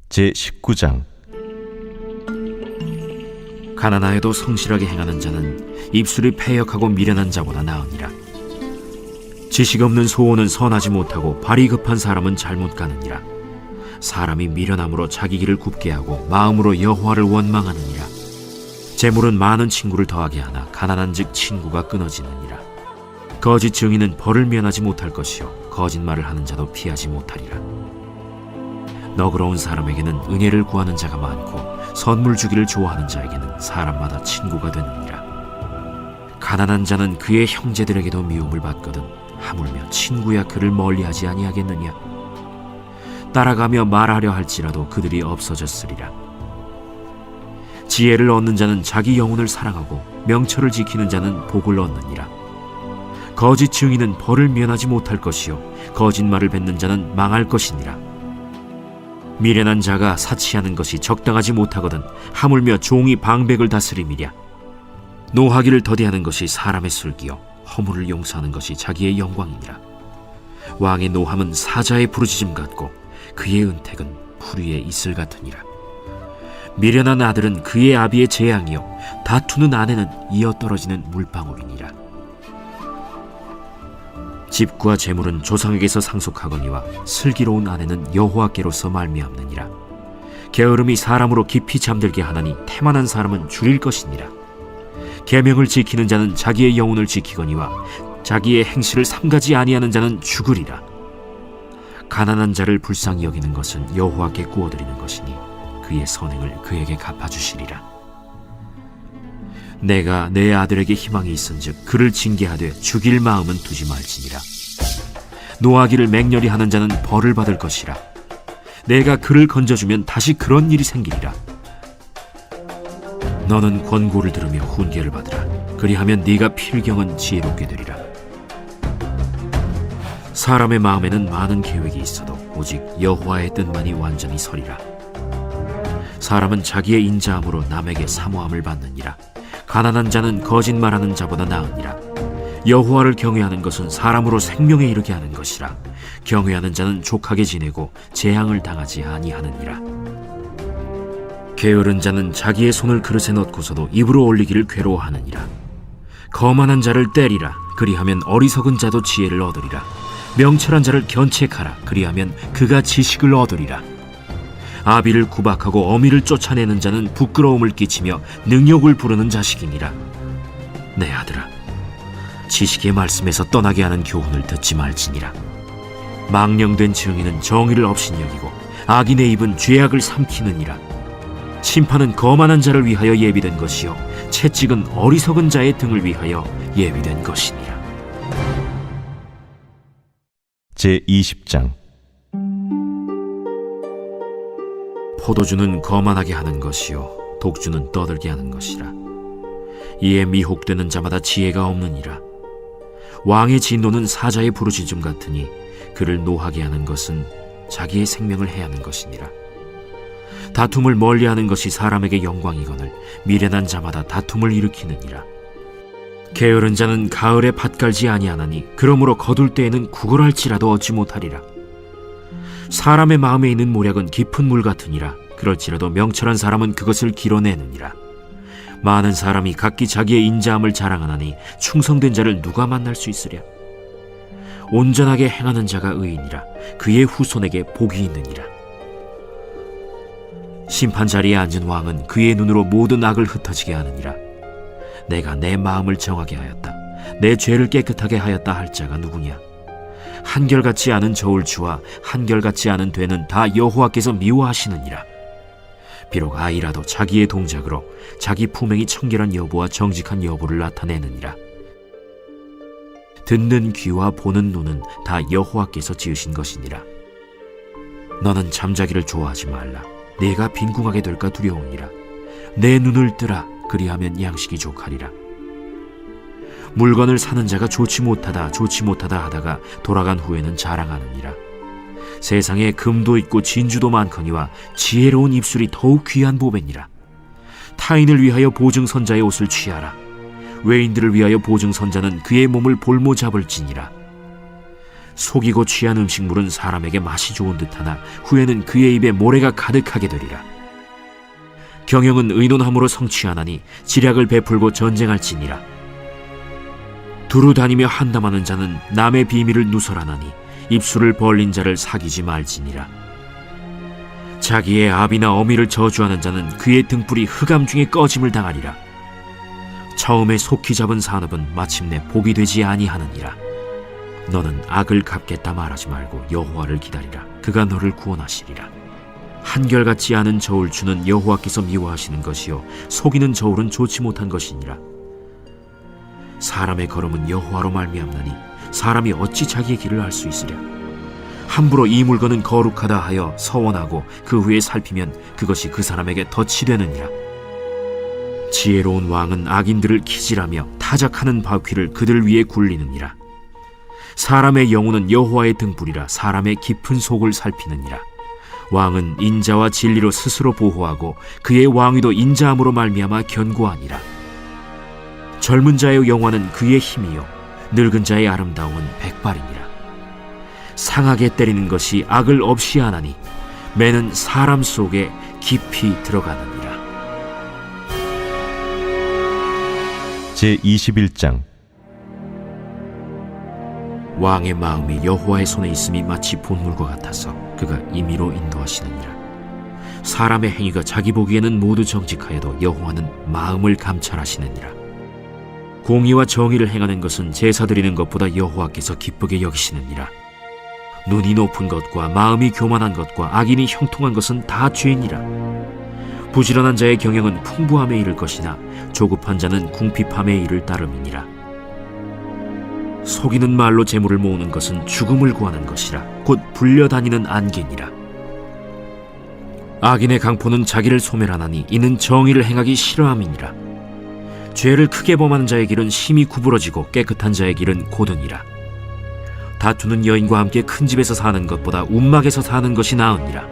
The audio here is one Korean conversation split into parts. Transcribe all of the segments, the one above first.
제19장. 가난하여도 성실하게 행하는 자는 입술이 패역하고 미련한 자보다 나으니라. 지식 없는 소원은 선하지 못하고 발이 급한 사람은 잘못 가느니라. 사람이 미련함으로 자기 길을 굽게 하고 마음으로 여호와를 원망하느니라. 재물은 많은 친구를 더하게 하나 가난한즉 친구가 끊어지느니라. 거짓 증인은 벌을 면하지 못할 것이요 거짓말을 하는 자도 피하지 못하리라. 너그러운 사람에게는 은혜를 구하는 자가 많고 선물 주기를 좋아하는 자에게는 사람마다 친구가 되느니라. 가난한 자는 그의 형제들에게도 미움을 받거든 하물며 친구야 그를 멀리하지 아니하겠느냐. 따라가며 말하려 할지라도 그들이 없어졌으리라. 지혜를 얻는 자는 자기 영혼을 사랑하고 명철을 지키는 자는 복을 얻느니라. 거짓 증인은 벌을 면하지 못할 것이요 거짓말을 뱉는 자는 망할 것이니라. 미련한 자가 사치하는 것이 적당하지 못하거든 하물며 종이 방백을 다스림이랴. 노하기를 더디하는 것이 사람의 슬기요 허물을 용서하는 것이 자기의 영광이니라. 왕의 노함은 사자의 부르짖음 같고 그의 은택은 풀 위에 이슬 같으니라. 미련한 아들은 그의 아비의 재앙이요 다투는 아내는 이어 떨어지는 물방울이니라. 집과 재물은 조상에게서 상속하거니와 슬기로운 아내는 여호와께로서 말미암느니라. 게으름이 사람으로 깊이 잠들게 하나니 태만한 사람은 줄일 것이니라. 계명을 지키는 자는 자기의 영혼을 지키거니와 자기의 행실을 삼가지 아니하는 자는 죽으리라. 가난한 자를 불쌍히 여기는 것은 여호와께 구워드리는 것이니 그의 선행을 그에게 갚아주시리라. 내가 내 아들에게 희망이 있은즉 그를 징계하되 죽일 마음은 두지 말지니라. 노하기를 맹렬히 하는 자는 벌을 받을 것이라. 내가 그를 건져주면 다시 그런 일이 생기리라. 너는 권고를 들으며 훈계를 받으라. 그리하면 네가 필경은 지혜롭게 되리라. 사람의 마음에는 많은 계획이 있어도 오직 여호와의 뜻만이 완전히 서리라. 사람은 자기의 인자함으로 남에게 사모함을 받느니라. 가난한 자는 거짓말하는 자보다 나으니라. 여호와를 경외하는 것은 사람으로 생명에 이르게 하는 것이라. 경외하는 자는 족하게 지내고 재앙을 당하지 아니하느니라. 게으른 자는 자기의 손을 그릇에 넣고서도 입으로 올리기를 괴로워하느니라. 거만한 자를 때리라. 그리하면 어리석은 자도 지혜를 얻으리라. 명철한 자를 견책하라. 그리하면 그가 지식을 얻으리라. 아비를 구박하고 어미를 쫓아내는 자는 부끄러움을 끼치며 능욕을 부르는 자식이니라. 내 아들아, 지식의 말씀에서 떠나게 하는 교훈을 듣지 말지니라. 망령된 증인은 정의를 업신여기고 악인의 입은 죄악을 삼키느니라. 심판은 거만한 자를 위하여 예비된 것이요 채찍은 어리석은 자의 등을 위하여 예비된 것이니라. 제20장. 포도주는 거만하게 하는 것이요 독주는 떠들게 하는 것이라. 이에 미혹되는 자마다 지혜가 없느니라. 왕의 진노는 사자의 부르짖음 같으니 그를 노하게 하는 것은 자기의 생명을 해하는 것이니라. 다툼을 멀리하는 것이 사람에게 영광이거늘 미련한 자마다 다툼을 일으키느니라. 게으른 자는 가을에 밭 갈지 아니하나니 그러므로 거둘 때에는 구걸할지라도 얻지 못하리라. 사람의 마음에 있는 모략은 깊은 물 같으니라. 그럴지라도 명철한 사람은 그것을 길어내느니라. 많은 사람이 각기 자기의 인자함을 자랑하나니 충성된 자를 누가 만날 수 있으랴. 온전하게 행하는 자가 의인이라. 그의 후손에게 복이 있느니라. 심판 자리에 앉은 왕은 그의 눈으로 모든 악을 흩어지게 하느니라. 내가 내 마음을 정하게 하였다. 내 죄를 깨끗하게 하였다 할 자가 누구냐. 한결같지 않은 저울추와 한결같지 않은 되는 다 여호와께서 미워하시느니라. 비록 아이라도 자기의 동작으로 자기 품행이 청결한 여부와 정직한 여부를 나타내느니라. 듣는 귀와 보는 눈은 다 여호와께서 지으신 것이니라. 너는 잠자기를 좋아하지 말라. 네가 빈궁하게 될까 두려우니라. 내 눈을 뜨라. 그리하면 양식이 족하리라. 물건을 사는 자가 좋지 못하다 하다가 돌아간 후에는 자랑하느니라. 세상에 금도 있고 진주도 많거니와 지혜로운 입술이 더욱 귀한 보배니라. 타인을 위하여 보증선자의 옷을 취하라. 외인들을 위하여 보증선자는 그의 몸을 볼모 잡을지니라. 속이고 취한 음식물은 사람에게 맛이 좋은 듯하나 후에는 그의 입에 모래가 가득하게 되리라. 경영은 의논함으로 성취하나니 지략을 베풀고 전쟁할지니라. 두루 다니며 한담하는 자는 남의 비밀을 누설하나니 입술을 벌린 자를 사귀지 말지니라. 자기의 아비나 어미를 저주하는 자는 그의 등불이 흑암 중에 꺼짐을 당하리라. 처음에 속히 잡은 산업은 마침내 복이 되지 아니하느니라. 너는 악을 갚겠다 말하지 말고 여호와를 기다리라. 그가 너를 구원하시리라. 한결같지 않은 저울추는 여호와께서 미워하시는 것이요 속이는 저울은 좋지 못한 것이니라. 사람의 걸음은 여호와로 말미암나니 사람이 어찌 자기의 길을 알 수 있으랴. 함부로 이 물건은 거룩하다 하여 서원하고 그 후에 살피면 그것이 그 사람에게 덫이 되느니라. 지혜로운 왕은 악인들을 기질하며 타작하는 바퀴를 그들 위에 굴리느니라. 사람의 영혼은 여호와의 등불이라 사람의 깊은 속을 살피느니라. 왕은 인자와 진리로 스스로 보호하고 그의 왕위도 인자함으로 말미암아 견고하니라. 젊은 자의 영화는 그의 힘이요 늙은 자의 아름다움은 백발이니라. 상하게 때리는 것이 악을 없이 하나니 매는 사람 속에 깊이 들어가느니라. 제21장. 왕의 마음이 여호와의 손에 있음이 마치 본물과 같아서 그가 임의로 인도하시느니라. 사람의 행위가 자기 보기에는 모두 정직하여도 여호와는 마음을 감찰하시느니라. 공의와 정의를 행하는 것은 제사 드리는 것보다 여호와께서 기쁘게 여기시느니라. 눈이 높은 것과 마음이 교만한 것과 악인이 형통한 것은 다 죄니라. 부지런한 자의 경영은 풍부함에 이를 것이나 조급한 자는 궁핍함에 이를 따름이니라. 속이는 말로 재물을 모으는 것은 죽음을 구하는 것이라 곧 불려다니는 안개니라. 악인의 강포는 자기를 소멸하나니 이는 정의를 행하기 싫어함이니라. 죄를 크게 범하는 자의 길은 심히 구부러지고 깨끗한 자의 길은 고드니라. 다투는 여인과 함께 큰 집에서 사는 것보다 움막에서 사는 것이 나으니라.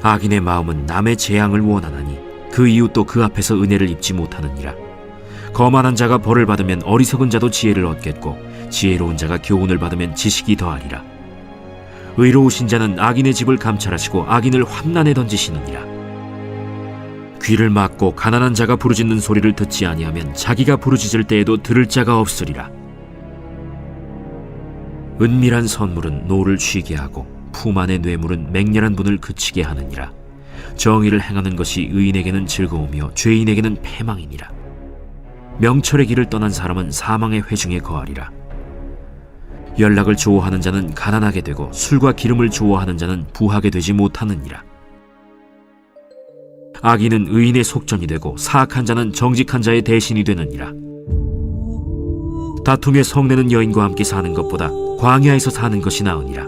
악인의 마음은 남의 재앙을 원하나니 그 이웃도 그 앞에서 은혜를 입지 못하느니라. 거만한 자가 벌을 받으면 어리석은 자도 지혜를 얻겠고 지혜로운 자가 교훈을 받으면 지식이 더하리라. 의로우신 자는 악인의 집을 감찰하시고 악인을 환난에 던지시느니라. 귀를 막고 가난한 자가 부르짖는 소리를 듣지 아니하면 자기가 부르짖을 때에도 들을 자가 없으리라. 은밀한 선물은 노를 쉬게 하고 품 안의 뇌물은 맹렬한 분을 그치게 하느니라. 정의를 행하는 것이 의인에게는 즐거우며 죄인에게는 패망이니라. 명철의 길을 떠난 사람은 사망의 회중에 거하리라. 연락을 좋아하는 자는 가난하게 되고 술과 기름을 좋아하는 자는 부하게 되지 못하느니라. 악인은 의인의 속전이 되고 사악한 자는 정직한 자의 대신이 되느니라. 다툼에 성내는 여인과 함께 사는 것보다 광야에서 사는 것이 나으니라.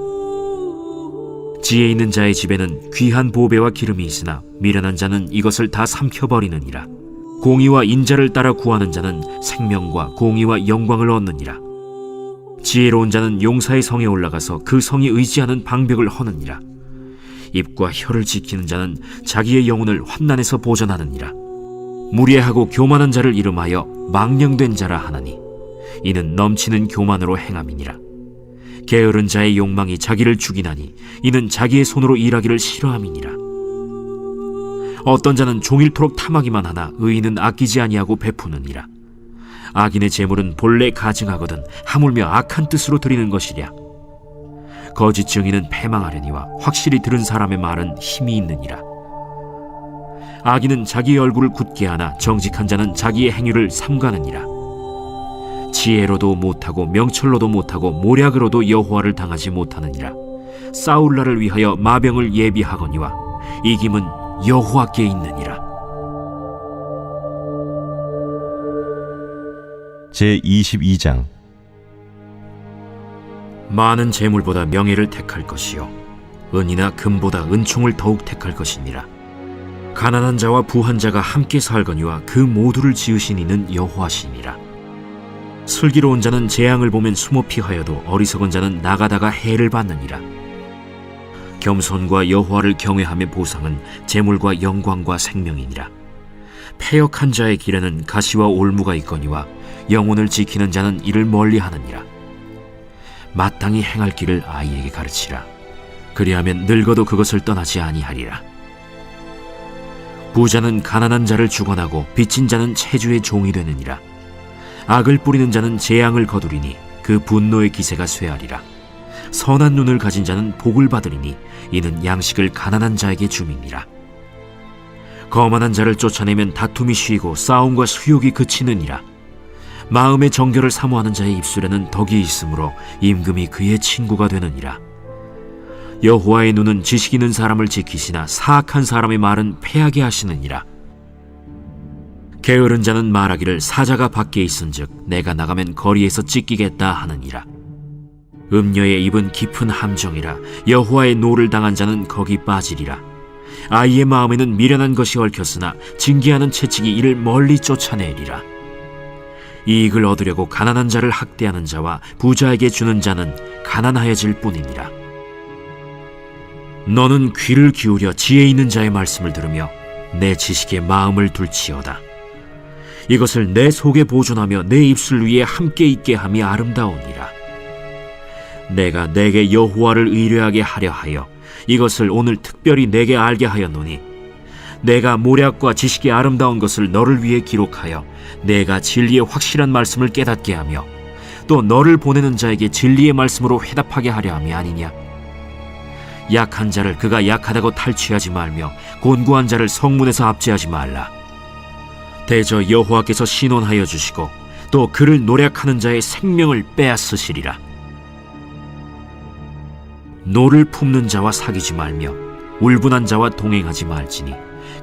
지혜 있는 자의 집에는 귀한 보배와 기름이 있으나 미련한 자는 이것을 다 삼켜버리느니라. 공의와 인자를 따라 구하는 자는 생명과 공의와 영광을 얻느니라. 지혜로운 자는 용사의 성에 올라가서 그 성이 의지하는 방벽을 허느니라. 입과 혀를 지키는 자는 자기의 영혼을 환난에서 보전하느니라. 무례하고 교만한 자를 이름하여 망령된 자라 하나니 이는 넘치는 교만으로 행함이니라. 게으른 자의 욕망이 자기를 죽이나니 이는 자기의 손으로 일하기를 싫어함이니라. 어떤 자는 종일토록 탐하기만 하나 의인은 아끼지 아니하고 베푸느니라. 악인의 재물은 본래 가증하거든 하물며 악한 뜻으로 드리는 것이랴. 거짓 증인은 패망하려니와 확실히 들은 사람의 말은 힘이 있느니라. 악인은 자기의 얼굴을 굳게 하나 정직한 자는 자기의 행위를 삼가느니라. 지혜로도 못하고 명철로도 못하고 모략으로도 여호와를 당하지 못하느니라. 싸울 날을 위하여 마병을 예비하거니와 이김은 여호와께 있느니라. 제22장. 많은 재물보다 명예를 택할 것이요 은이나 금보다 은총을 더욱 택할 것이니라. 가난한 자와 부한 자가 함께 살거니와 그 모두를 지으신 이는 여호와시니라. 슬기로운 자는 재앙을 보면 숨어 피하여도 어리석은 자는 나가다가 해를 받느니라. 겸손과 여호와를 경외함의 보상은 재물과 영광과 생명이니라. 패역한 자의 길에는 가시와 올무가 있거니와 영혼을 지키는 자는 이를 멀리하느니라. 마땅히 행할 길을 아이에게 가르치라. 그리하면 늙어도 그것을 떠나지 아니하리라. 부자는 가난한 자를 주관하고 빚진 자는 체주의 종이 되느니라. 악을 뿌리는 자는 재앙을 거두리니 그 분노의 기세가 쇠하리라. 선한 눈을 가진 자는 복을 받으리니 이는 양식을 가난한 자에게 줌이니라. 거만한 자를 쫓아내면 다툼이 쉬고 싸움과 수욕이 그치느니라. 마음의 정결을 사모하는 자의 입술에는 덕이 있으므로 임금이 그의 친구가 되느니라. 여호와의 눈은 지식 있는 사람을 지키시나 사악한 사람의 말은 패하게 하시느니라. 게으른 자는 말하기를 사자가 밖에 있은즉 내가 나가면 거리에서 찢기겠다 하느니라. 음녀의 입은 깊은 함정이라. 여호와의 노를 당한 자는 거기 빠지리라. 아이의 마음에는 미련한 것이 얽혔으나 징계하는 채찍이 이를 멀리 쫓아내리라. 이익을 얻으려고 가난한 자를 학대하는 자와 부자에게 주는 자는 가난하여질 뿐이니라. 너는 귀를 기울여 지혜 있는 자의 말씀을 들으며 내 지식에 마음을 둘지어다. 이것을 내 속에 보존하며 내 입술 위에 함께 있게 함이 아름다우니라. 내가 내게 여호와를 의뢰하게 하려 하여 이것을 오늘 특별히 내게 알게 하였노니 내가 모략과 지식이 아름다운 것을 너를 위해 기록하여 내가 진리의 확실한 말씀을 깨닫게 하며 또 너를 보내는 자에게 진리의 말씀으로 회답하게 하려 함이 아니냐. 약한 자를 그가 약하다고 탈취하지 말며 곤고한 자를 성문에서 압제하지 말라. 대저 여호와께서 신원하여 주시고 또 그를 노략하는 자의 생명을 빼앗으시리라. 노를 품는 자와 사귀지 말며 울분한 자와 동행하지 말지니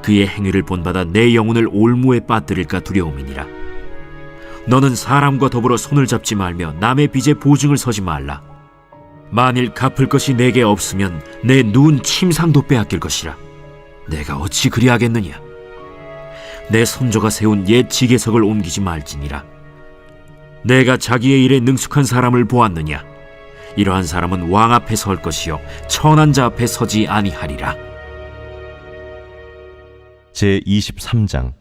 그의 행위를 본받아 내 영혼을 올무에 빠뜨릴까 두려움이니라. 너는 사람과 더불어 손을 잡지 말며 남의 빚에 보증을 서지 말라. 만일 갚을 것이 내게 없으면 내 누운 침상도 빼앗길 것이라. 내가 어찌 그리하겠느냐. 내 손조가 세운 옛 지게석을 옮기지 말지니라. 내가 자기의 일에 능숙한 사람을 보았느냐. 이러한 사람은 왕 앞에 설 것이요 천한 자 앞에 서지 아니하리라. 제23장.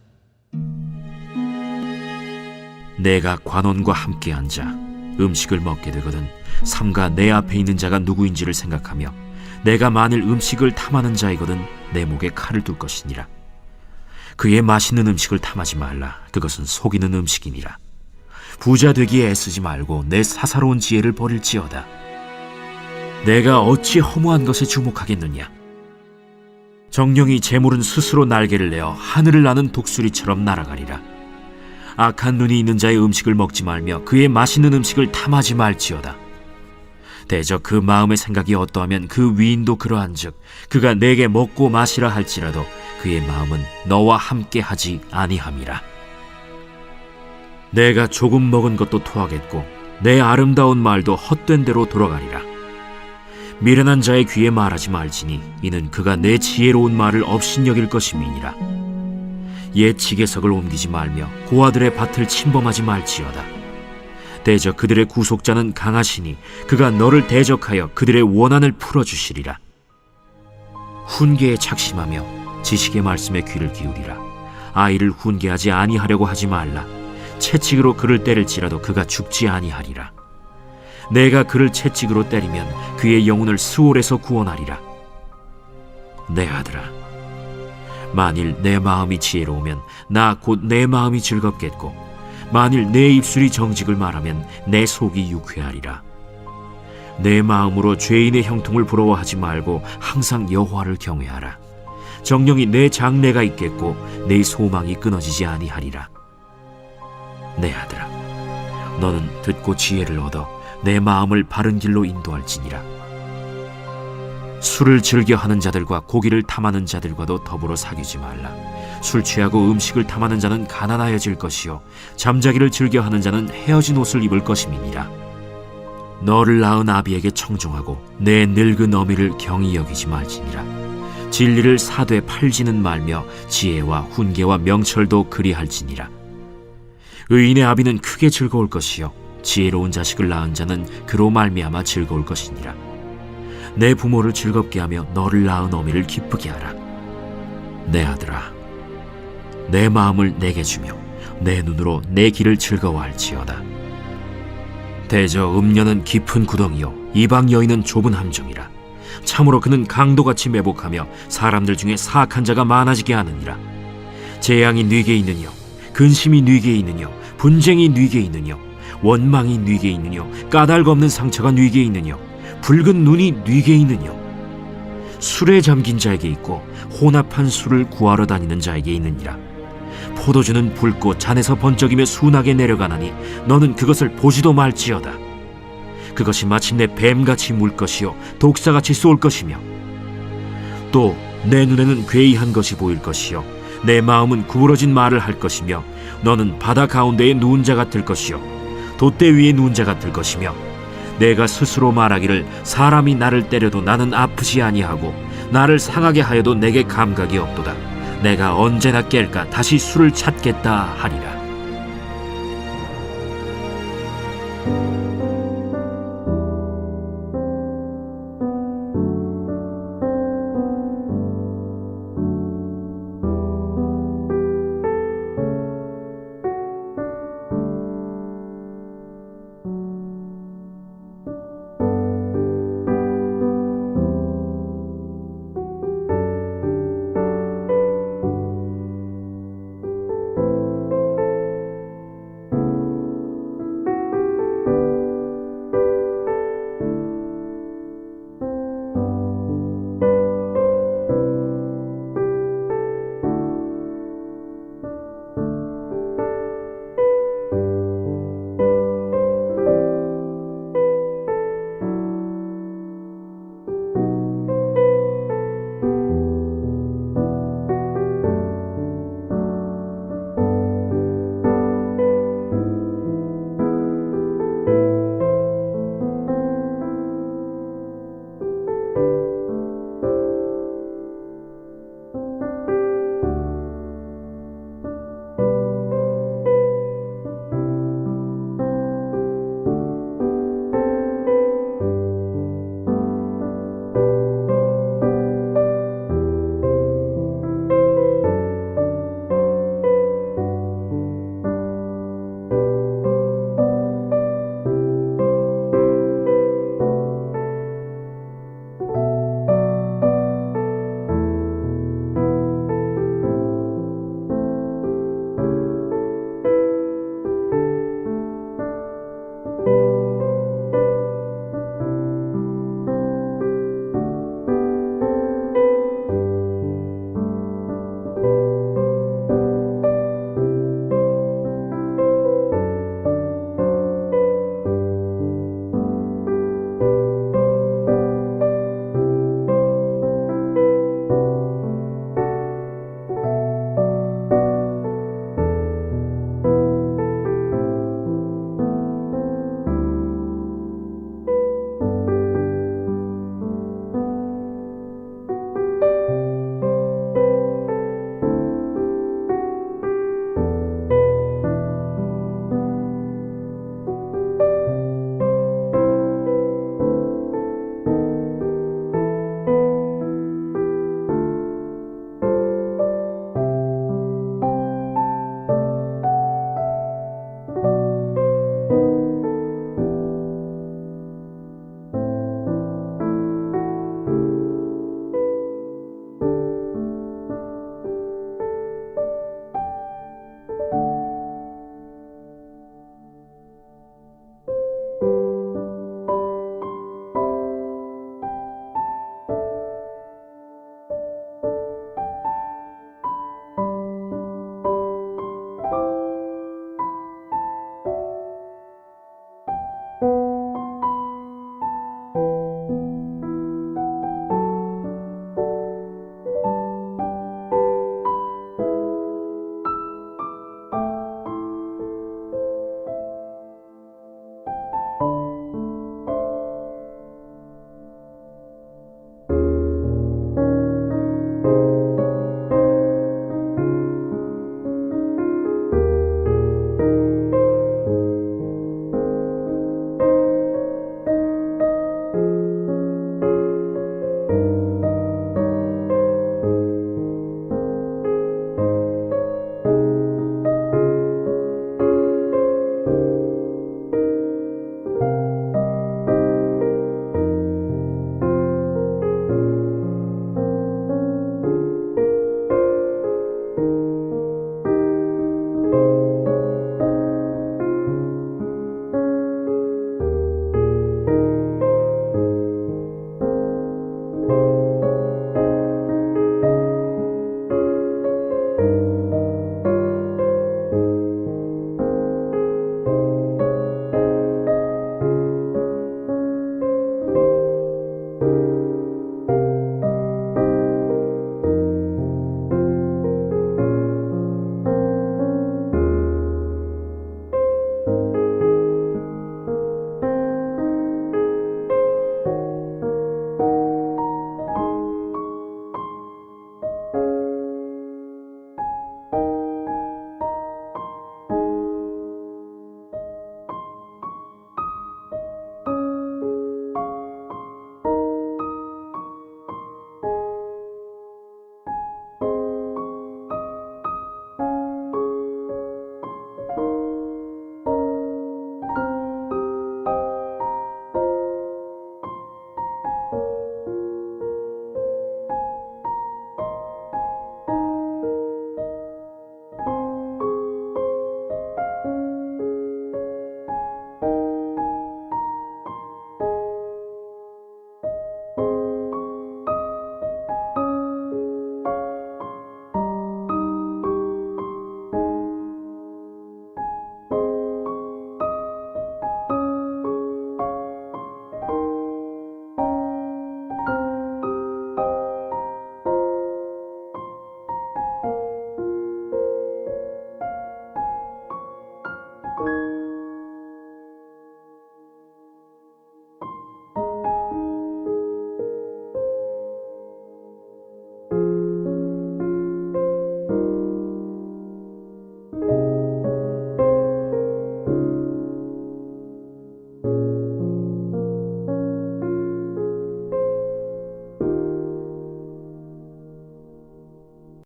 내가 관원과 함께 앉아 음식을 먹게 되거든 삼가 내 앞에 있는 자가 누구인지를 생각하며 내가 만일 음식을 탐하는 자이거든 내 목에 칼을 둘 것이니라. 그의 맛있는 음식을 탐하지 말라. 그것은 속이는 음식이니라. 부자 되기에 애쓰지 말고 내 사사로운 지혜를 버릴지어다. 내가 어찌 허무한 것에 주목하겠느냐. 정령이 재물은 스스로 날개를 내어 하늘을 나는 독수리처럼 날아가리라. 악한 눈이 있는 자의 음식을 먹지 말며 그의 맛있는 음식을 탐하지 말지어다. 대저 그 마음의 생각이 어떠하면 그 위인도 그러한즉 그가 내게 먹고 마시라 할지라도 그의 마음은 너와 함께 하지 아니함이라. 내가 조금 먹은 것도 토하겠고 내 아름다운 말도 헛된 대로 돌아가리라. 미련한 자의 귀에 말하지 말지니 이는 그가 내 지혜로운 말을 업신여길 것임이니라. 옛 지게석을 옮기지 말며 고아들의 밭을 침범하지 말지어다. 대저 그들의 구속자는 강하시니 그가 너를 대적하여 그들의 원한을 풀어주시리라. 훈계에 착심하며 지식의 말씀에 귀를 기울이라. 아이를 훈계하지 아니하려고 하지 말라. 채찍으로 그를 때릴지라도 그가 죽지 아니하리라. 내가 그를 채찍으로 때리면 그의 영혼을 스올에서 구원하리라. 내 아들아, 만일 내 마음이 지혜로우면 나 곧 내 마음이 즐겁겠고 만일 내 입술이 정직을 말하면 내 속이 유쾌하리라. 내 마음으로 죄인의 형통을 부러워하지 말고 항상 여호와를 경외하라. 정령이 내 장래가 있겠고 내 소망이 끊어지지 아니하리라. 내 아들아, 너는 듣고 지혜를 얻어 내 마음을 바른 길로 인도할지니라. 술을 즐겨 하는 자들과 고기를 탐하는 자들과도 더불어 사귀지 말라. 술 취하고 음식을 탐하는 자는 가난하여질 것이요 잠자기를 즐겨 하는 자는 헤어진 옷을 입을 것임이니라. 너를 낳은 아비에게 청종하고 내 늙은 어미를 경히 여기지 말지니라. 진리를 사되 팔지는 말며 지혜와 훈계와 명철도 그리할지니라. 의인의 아비는 크게 즐거울 것이요 지혜로운 자식을 낳은 자는 그로 말미암아 즐거울 것이니라. 내 부모를 즐겁게 하며 너를 낳은 어미를 기쁘게 하라. 내 아들아, 내 마음을 내게 주며 내 눈으로 내 길을 즐거워할지어다. 대저 음녀는 깊은 구덩이요 이방 여인은 좁은 함정이라. 참으로 그는 강도같이 매복하며 사람들 중에 사악한 자가 많아지게 하느니라. 재앙이 네게 있느뇨, 근심이 네게 있느뇨, 분쟁이 네게 있느뇨, 원망이 네게 있느뇨, 까닭 없는 상처가 네게 있느뇨, 붉은 눈이 네게 있느뇨. 술에 잠긴 자에게 있고 혼합한 술을 구하러 다니는 자에게 있느니라. 포도주는 붉고 잔에서 번쩍이며 순하게 내려가나니 너는 그것을 보지도 말지어다. 그것이 마침내 뱀같이 물 것이요 독사같이 쏠 것이며, 또 내 눈에는 괴이한 것이 보일 것이요 내 마음은 구부러진 말을 할 것이며, 너는 바다 가운데에 누운 자 같을 것이요 돛대 위에 누운 자 같을 것이며, 내가 스스로 말하기를 사람이 나를 때려도 나는 아프지 아니하고 나를 상하게 하여도 내게 감각이 없도다. 내가 언제나 깰까 다시 술을 찾겠다 하리라.